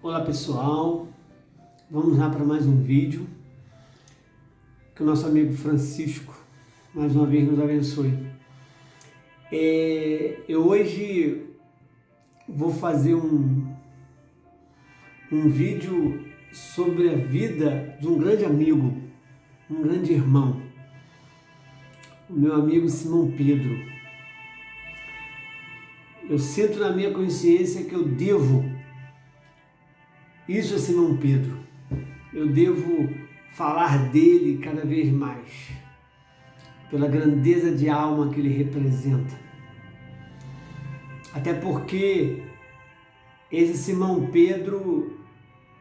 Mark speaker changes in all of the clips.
Speaker 1: Olá pessoal, vamos lá para mais um vídeo. Que o nosso amigo Francisco mais uma vez nos abençoe. Eu hoje vou fazer um vídeo sobre a vida de um grande amigo, um grande irmão, o meu amigo Simão Pedro. Eu sinto na minha consciência que eu devo isso a Simão Pedro. Eu devo falar dele cada vez mais, pela grandeza de alma que ele representa. Até porque esse Simão Pedro,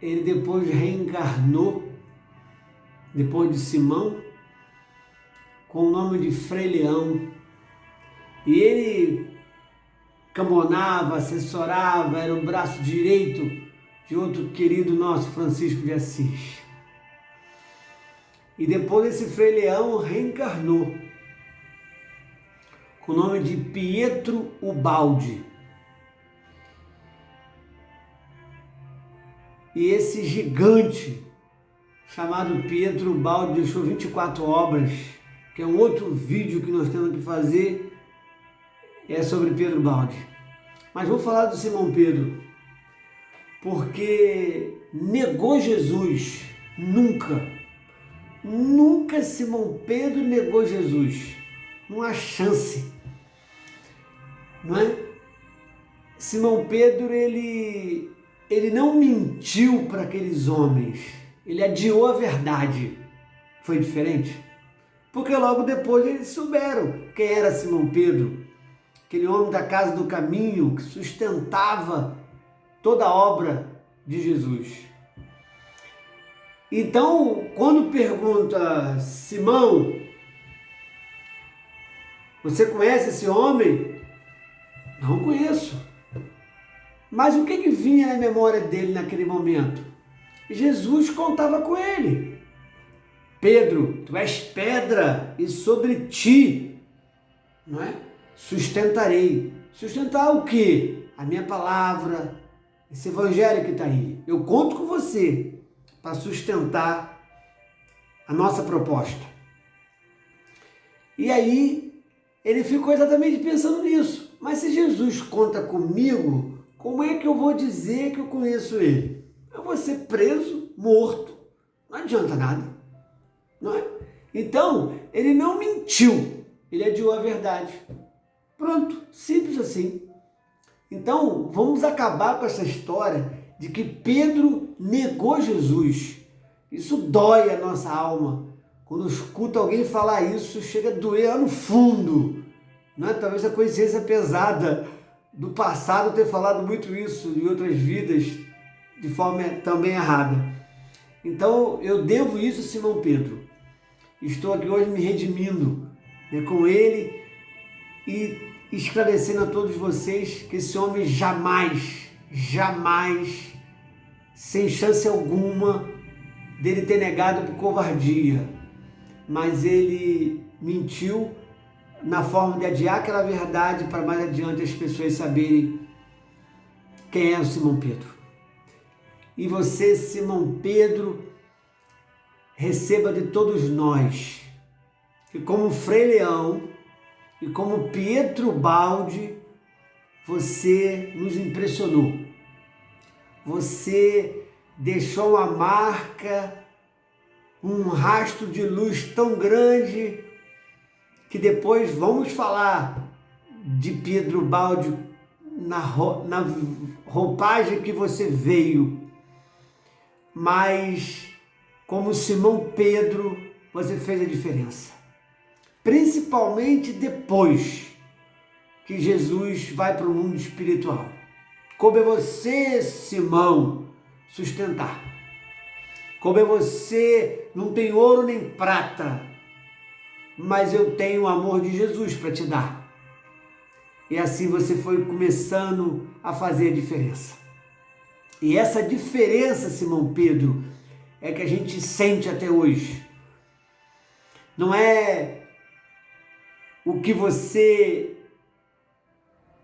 Speaker 1: ele depois reencarnou, depois de Simão, com o nome de Frei Leão. E ele camonava, assessorava, era o braço direito de outro querido nosso, Francisco de Assis. E depois esse Frei Leão reencarnou com o nome de Pietro Ubaldi. E esse gigante chamado Pietro Ubaldi deixou 24 obras, que é um outro vídeo que nós temos que fazer, é sobre Pedro Ubaldi. Mas vou falar do Simão Pedro, porque negou Jesus. Nunca Simão Pedro negou Jesus. Não há chance, não é? Simão Pedro, ele não mentiu para aqueles homens, ele adiou a verdade. Foi diferente? Porque logo depois eles souberam quem era Simão Pedro, aquele homem da casa do caminho que sustentava toda a obra de Jesus. Então, quando pergunta, Simão, você conhece esse homem? Não conheço. Mas o que vinha na memória dele naquele momento? Jesus contava com ele. Pedro, tu és pedra e sobre ti, não é? Sustentarei. Sustentar o quê? A minha palavra, esse evangelho que está aí. Eu conto com você para sustentar a nossa proposta. E aí, ele ficou exatamente pensando nisso. Mas se Jesus conta comigo, como é que eu vou dizer que eu conheço ele? Eu vou ser preso, morto. Não adianta nada, não é? Então, ele não mentiu. Ele adiou a verdade. Pronto, simples assim. Então, vamos acabar com essa história de que Pedro negou Jesus. Isso dói a nossa alma. Quando escuta alguém falar isso, chega a doer lá no fundo. Não é? Talvez a consciência pesada do passado ter falado muito isso em outras vidas de forma também errada. Então, eu devo isso a Simão Pedro. Estou aqui hoje me redimindo, né, com ele e esclarecendo a todos vocês que esse homem jamais, sem chance alguma dele ter negado por covardia, mas ele mentiu na forma de adiar aquela verdade para mais adiante as pessoas saberem quem é o Simão Pedro. E você, Simão Pedro, receba de todos nós que, como Frei Leão e como Pietro Ubaldi, você nos impressionou. Você deixou uma marca, um rastro de luz tão grande que depois vamos falar de Pedro Ubaldi na roupagem que você veio. Mas como Simão Pedro, você fez a diferença. Principalmente depois que Jesus vai para o mundo espiritual. Como é você, Simão, sustentar. Como é você, não tem ouro nem prata, mas eu tenho o amor de Jesus para te dar. E assim você foi começando a fazer a diferença. E essa diferença, Simão Pedro, é que a gente sente até hoje. Não é o que você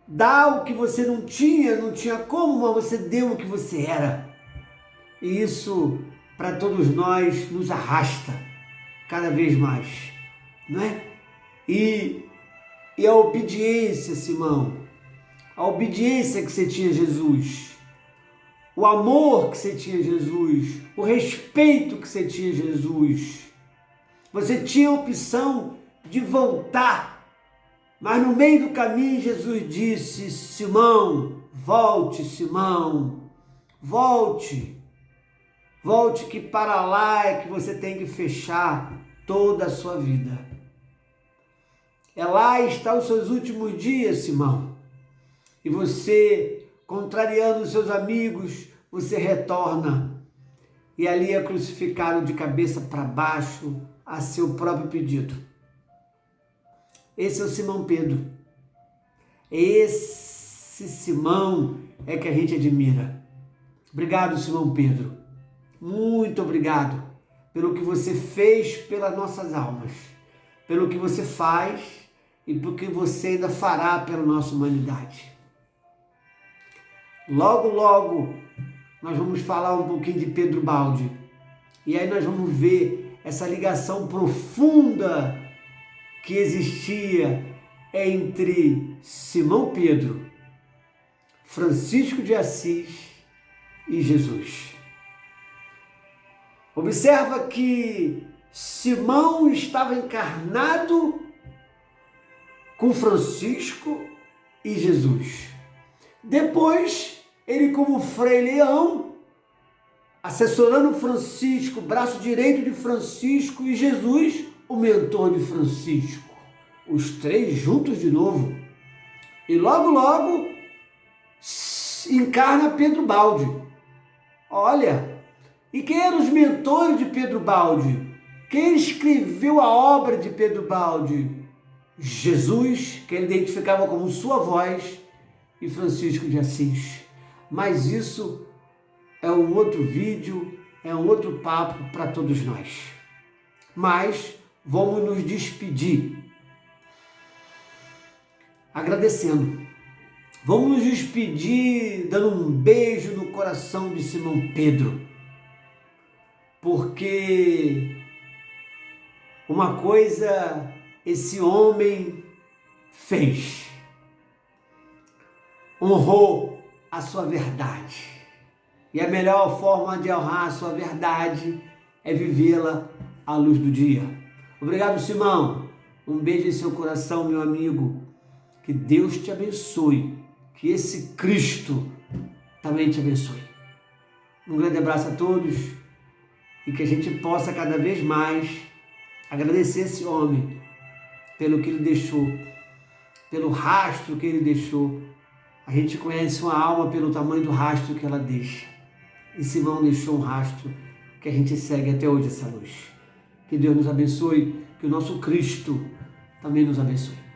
Speaker 1: dá, o que você não tinha como, mas você deu o que você era. E isso, para todos nós, nos arrasta cada vez mais, não é? E a obediência, Simão, a obediência que você tinha a Jesus, o amor que você tinha a Jesus, o respeito que você tinha a Jesus, você tinha a opção de voltar, mas no meio do caminho Jesus disse: Simão, volte, Simão, volte, volte, que para lá é que você tem que fechar toda a sua vida. É lá está os seus últimos dias, Simão. E você, contrariando os seus amigos, você retorna. E ali é crucificado de cabeça para baixo a seu próprio pedido. Esse é o Simão Pedro. Esse Simão é que a gente admira. Obrigado, Simão Pedro. Muito obrigado pelo que você fez pelas nossas almas, pelo que você faz e pelo que você ainda fará pela nossa humanidade. Logo, logo, nós vamos falar um pouquinho de Pedro Baldi. E aí nós vamos ver essa ligação profunda que existia entre Simão Pedro, Francisco de Assis e Jesus. Observa que Simão estava encarnado com Francisco e Jesus. Depois, ele como Frei Leão, assessorando Francisco, braço direito de Francisco, e Jesus, o mentor de Francisco. Os três juntos de novo. E logo, logo, encarna Pedro Baldi. Olha, e quem eram os mentores de Pedro Baldi? Quem escreveu a obra de Pedro Baldi? Jesus, que ele identificava como sua voz, e Francisco de Assis. Mas isso é um outro vídeo, é um outro papo para todos nós. Mas vamos nos despedir agradecendo. Vamos nos despedir dando um beijo no coração de Simão Pedro, porque uma coisa esse homem fez: honrou a sua verdade. E a melhor forma de honrar a sua verdade é vivê-la à luz do dia. Obrigado, Simão. Um beijo em seu coração, meu amigo. Que Deus te abençoe. Que esse Cristo também te abençoe. Um grande abraço a todos e que a gente possa cada vez mais agradecer esse homem pelo que ele deixou, pelo rastro que ele deixou. A gente conhece uma alma pelo tamanho do rastro que ela deixa. E Simão deixou um rastro que a gente segue até hoje essa luz. Que Deus nos abençoe, que o nosso Cristo também nos abençoe.